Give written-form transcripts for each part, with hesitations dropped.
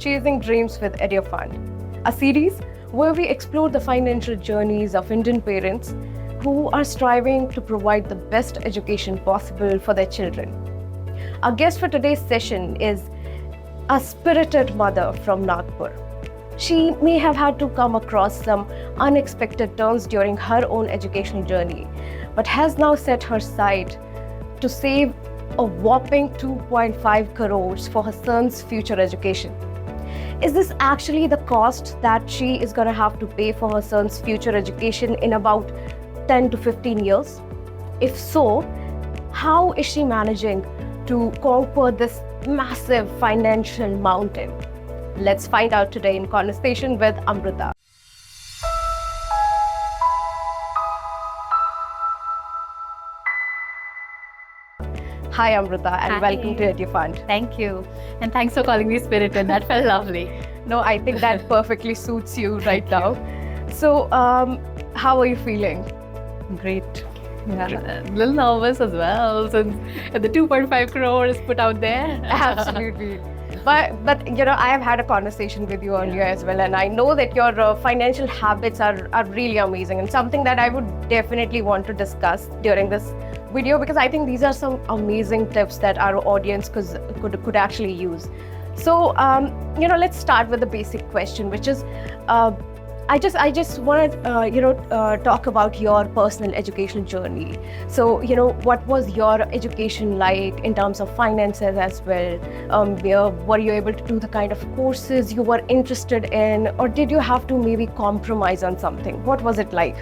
Chasing Dreams with EduFund, a series where we explore the financial journeys of Indian parents who are striving to provide the best education possible for their children. Our guest for today's session is a spirited mother from Nagpur. She may have had to come across some unexpected turns during her own educational journey, but has now set her sight to save a whopping 2.5 crores for her son's future education. Is this actually the cost that she is going to have to pay for her son's future education in about 10 to 15 years? If so, how is she managing to conquer this massive financial mountain? Let's find out today in conversation with Amruta. Hi Amruta, and Hi. Welcome to EduFund. Thank you. And thanks for calling me Spirited. That felt lovely. No, I think that perfectly suits you right now. So, how are you feeling? Great. Yeah, a little nervous as well since the 2.5 crore is put out there. Absolutely. But you know, I have had a conversation with you earlier as well, and I know that your financial habits are really amazing and something that I would definitely want to discuss during this video, because I think these are some amazing tips that our audience could actually use. So you know, let's start with the basic question, which is I just want to talk about your personal educational journey. So, you know, what was your education like in terms of finances as well? Were you able to do the kind of courses you were interested in, or did you have to maybe compromise on something? What was it like?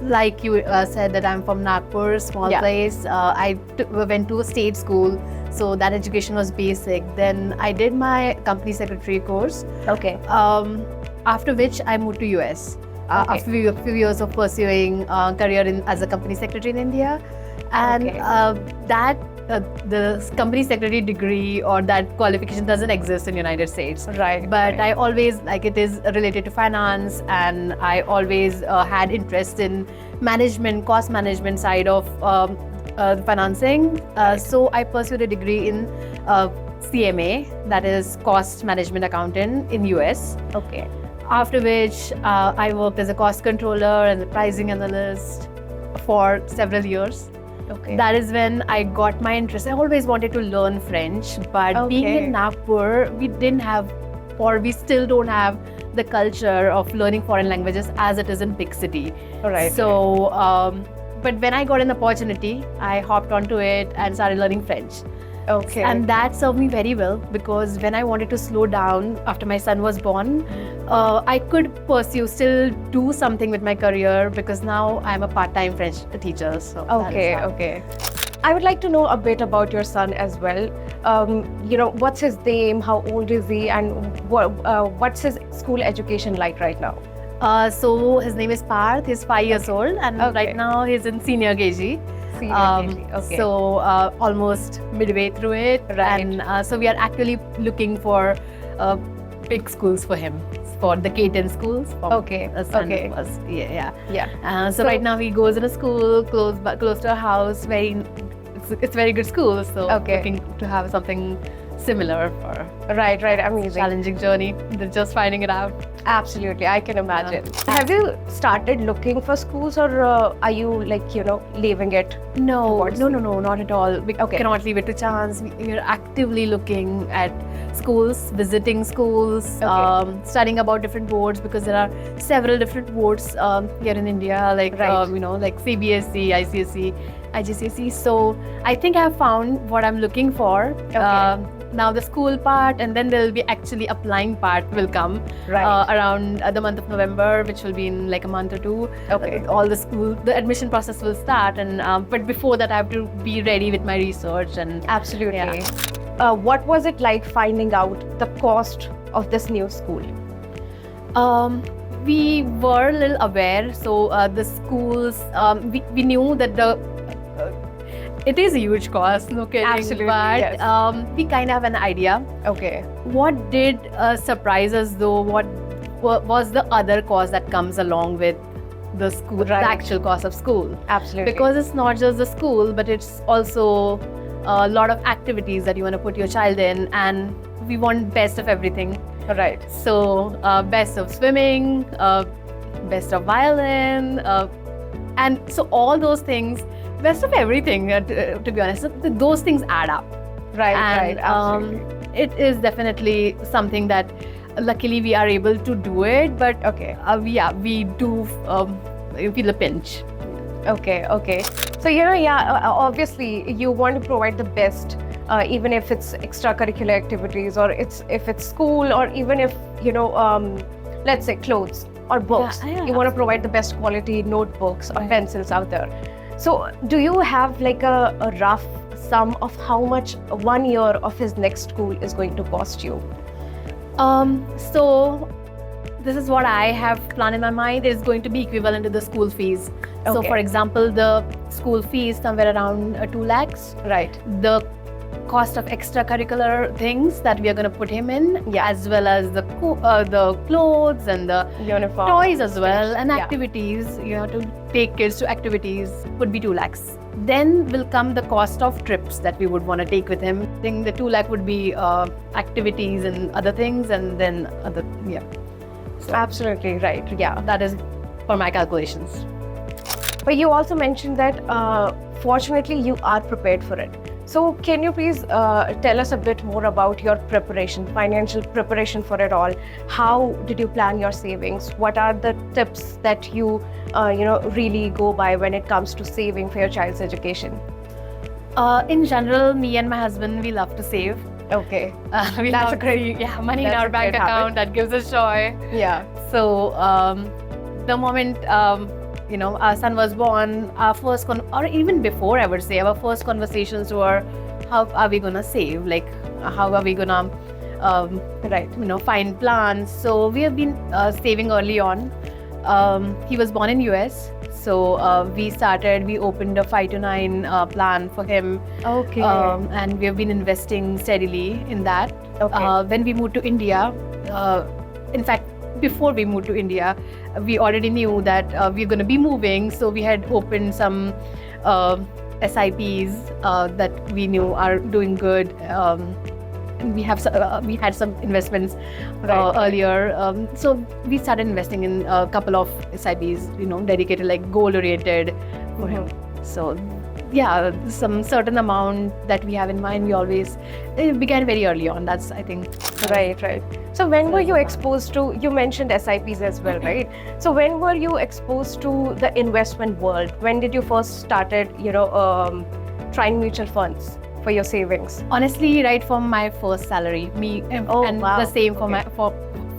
Like you said that I'm from Nagpur, small place. I went to a state school, so that education was basic. Then I did my company secretary course. Okay. After which I moved to US after a few years of pursuing career as a company secretary in India, and the company secretary degree or that qualification doesn't exist in United States. Right. But I always, like, it is related to finance, and I always had interest in management, cost management side of financing. So I pursued a degree in CMA, that is Cost Management Accountant in US. Okay. After which I worked as a cost controller and a pricing analyst for several years. Okay. That is when I got my interest. I always wanted to learn French, but being in Nagpur, we didn't have, or we still don't have, the culture of learning foreign languages as it is in big city. Right. So, but when I got an opportunity, I hopped onto it and started learning French. Okay. And that served me very well, because when I wanted to slow down after my son was born, I could still do something with my career, because now I'm a part-time French teacher. So Okay. I would like to know a bit about your son as well. You know, what's his name? How old is he? And what's his school education like right now? So his name is Parth. He's 5 years old, and right now he's in senior KG. Okay. So almost midway through it, Right. And so we are actually looking for big schools for him, for the K-10 schools. Okay. So right now he goes in a school close to our house. It's very good school. So looking to have something similar for Right. Amazing. challenging journey. They're just finding it out. Absolutely, I can imagine. Have you started looking for schools, or are you leaving it? No, not at all. We cannot leave it to chance. We are actively looking at schools, visiting schools, studying about different boards, because there are several different boards here in India, like like CBSE, ICSE, IGCSE. So I think I have found what I'm looking for. Now the school part, and then there will be actually applying part will come around the month of November, which will be in like a month or two. All the admission process will start, and but before that I have to be ready with my research. And Absolutely. What was it like finding out the cost of this new school? We were a little aware. So the schools, we knew that it is a huge cost, no kidding. Absolutely, but yes. We kind of have an idea. Okay. What did surprise us though? What was the other cost that comes along with the school, the actual cost of school? Absolutely. Because it's not just the school, but it's also a lot of activities that you want to put your child in, and we want best of everything. Right. So best of swimming, best of violin, and so all those things, best of everything. To be honest, those things add up. Right. And, right. Absolutely. It is definitely something that luckily we are able to do it, but Okay. we do feel a pinch. Okay, okay. So, obviously you want to provide the best, even if it's extracurricular activities or if it's school, or even if, let's say clothes or books. Yeah, You want to provide the best quality notebooks or Right. pencils out there. So, do you have like a rough sum of how much 1 year of his next school is going to cost you? So this is what I have planned in my mind. Is going to be equivalent to the school fees. So Okay. for example, the school fee is somewhere around 2 lakhs. Right. The cost of extracurricular things that we are going to put him in, Yeah. as well as the clothes and the Uniform. toys as well, and Yeah. activities, to take kids to activities would be 2 lakhs. Then will come the cost of trips that we would want to take with him. I think the 2 lakh would be activities and other things, and then other, Absolutely right. Yeah. that is for my calculations. But you also mentioned that fortunately you are prepared for it. So can you please tell us a bit more about your preparation, financial preparation for it all? How did you plan your savings? What are the tips that you really go by when it comes to saving for your child's education? In general, me and my husband, we love to save. Okay. We That's love a great- to see, money in that's our a bank great habit. account. That gives us joy. Yeah. So the moment our son was born, our first or even before, I would say, our first conversations were, how are we gonna save? Like, how are we gonna Right. find plans? So we have been saving early on. He was born in US, so we opened a 5 to 9 plan for him. Okay. And we have been investing steadily in that. Okay. When we moved to India, in fact, before we moved to India, we already knew that we're going to be moving. So we had opened some SIPs that we knew are doing good. And we had some investments Right. earlier. So we started investing in a couple of SIPs, dedicated, like goal-oriented for him. So yeah, some certain amount that we have in mind, it began very early on. That's, I think. Right, right. So when were you exposed to, you mentioned SIPs as well, right? So when were you exposed to the investment world? When did you first started, trying mutual funds for your savings? Honestly, right from my first salary, and wow. the same for Okay.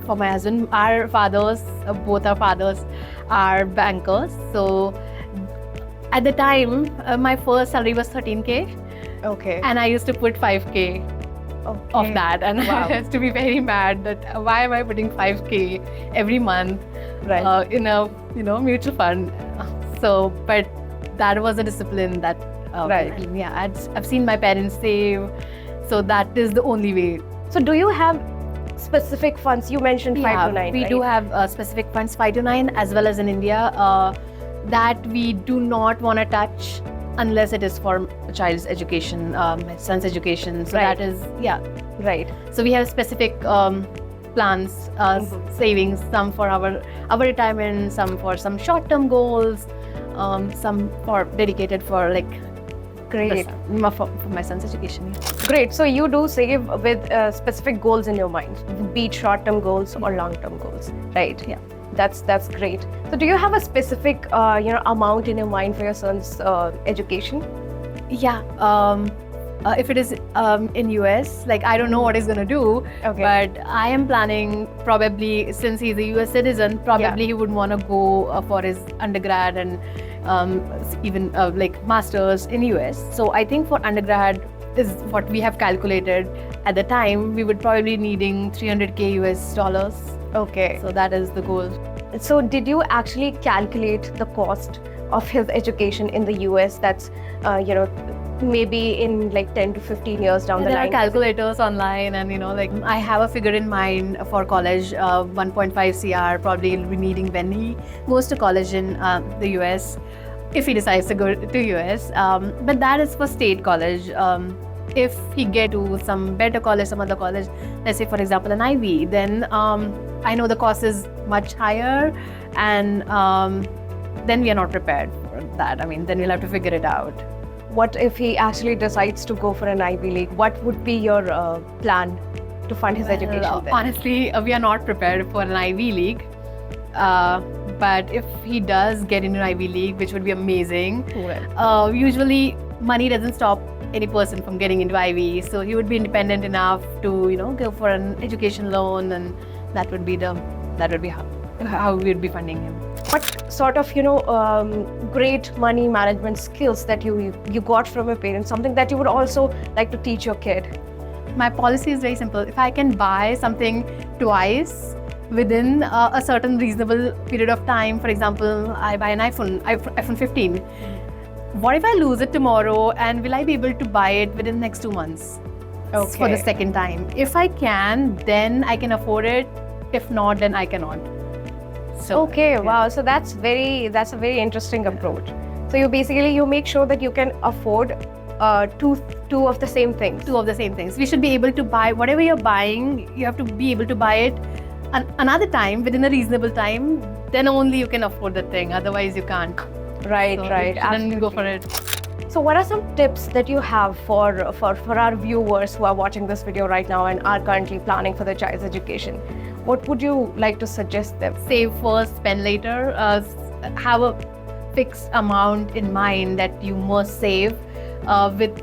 for my husband. Our fathers, both our fathers, are bankers. So at the time, my first salary was 13K, Okay. and I used to put 5K of that, and Wow. I used to be very mad that why am I putting 5K every month Right. in a mutual fund? So, but that was a discipline that Right. and yeah, I've seen my parents save, so that is the only way. So do you have specific funds? You mentioned 5 to 9. We right? do have specific funds, 5 to 9, as well as in India, that we do not want to touch unless it is for a child's education, my son's education. So Right. that is, Right. So we have specific plans, savings, some for our retirement, some for some short-term goals, some for dedicated for like Great. for my son's education. Great. So you do save with specific goals in your mind, be it short-term goals or long-term goals, right? Yeah. That's great. So do you have a specific amount in your mind for your son's education? Yeah. If it is in US, like I don't know what he's gonna do, Okay. but I am planning, probably since he's a US citizen, probably he would want to go for his undergrad and even like masters in US. So I think for undergrad is what we have calculated at the time. We would probably needing $300K US dollars. Okay. So that is the goal. So did you actually calculate the cost of his education in the US? That's maybe in like 10 to 15 years down the There line. are calculators online, and like I have a figure in mind for college, 1.5 CR probably he'll be needing when he goes to college in the US, if he decides to go to US. But that is for state college. if he get to some better college, some other college, let's say for example an Ivy, then I know the cost is much higher, and then we are not prepared for that. I mean, then we'll have to figure it out. What if he actually decides to go for an Ivy League? What would be your plan to fund his education then? Honestly, we are not prepared for an Ivy League. But if he does get into an Ivy League, which would be amazing, usually money doesn't stop any person from getting into Ivy. So he would be independent enough to, go for an education loan, and that would be how we would be funding him. What sort of, great money management skills that you got from your parents, something that you would also like to teach your kid? My policy is very simple. If I can buy something twice within a certain reasonable period of time, for example, I buy an iPhone 15. What if I lose it tomorrow, and will I be able to buy it within the next 2 months for the second time? If I can, then I can afford it. If not, then I cannot. So, wow. So that's a very interesting approach. So you make sure that you can afford two of the same things. Two of the same things. We should be able to buy whatever you're buying. You have to be able to buy it another time within a reasonable time. Then only you can afford the thing. Otherwise, you can't. Right. Then go for it. So what are some tips that you have for our viewers who are watching this video right now and are currently planning for their child's education? What would you like to suggest them? Save first, spend later. Have a fixed amount in mind that you must save, with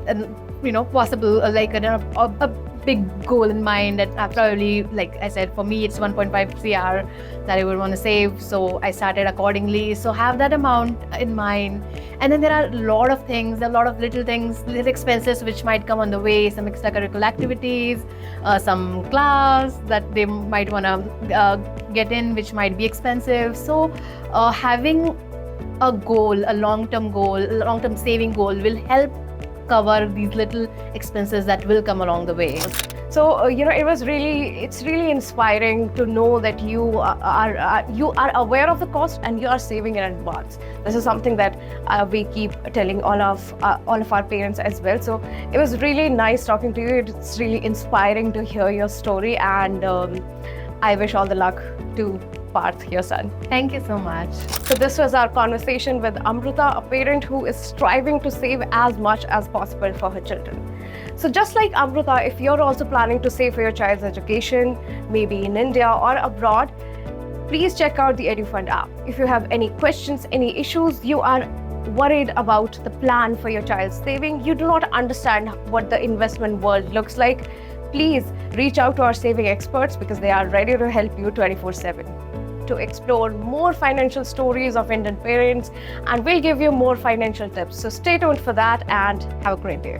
possible a big goal in mind. That probably, like I said, for me it's 1.5 crore that I would want to save. So I started accordingly. So have that amount in mind. And then there are a lot of things, a lot of little things, little expenses which might come on the way, some extracurricular activities, some class that they might want to get in, which might be expensive. So having a goal, a long-term saving goal will help cover these little expenses that will come along the way. So it's really inspiring to know that you are aware of the cost and you are saving in advance. This is something that we keep telling all of our parents as well. So it was really nice talking to you. It's really inspiring to hear your story, and I wish all the luck to Parth, your son. Thank you so much. So this was our conversation with Amruta, a parent who is striving to save as much as possible for her children. So just like Amruta, if you're also planning to save for your child's education, maybe in India or abroad, please check out the EduFund app. If you have any questions, any issues, you are worried about the plan for your child's saving, you do not understand what the investment world looks like, please reach out to our saving experts, because they are ready to help you 24/7. To explore more financial stories of Indian parents, and we'll give you more financial tips. So stay tuned for that, and have a great day.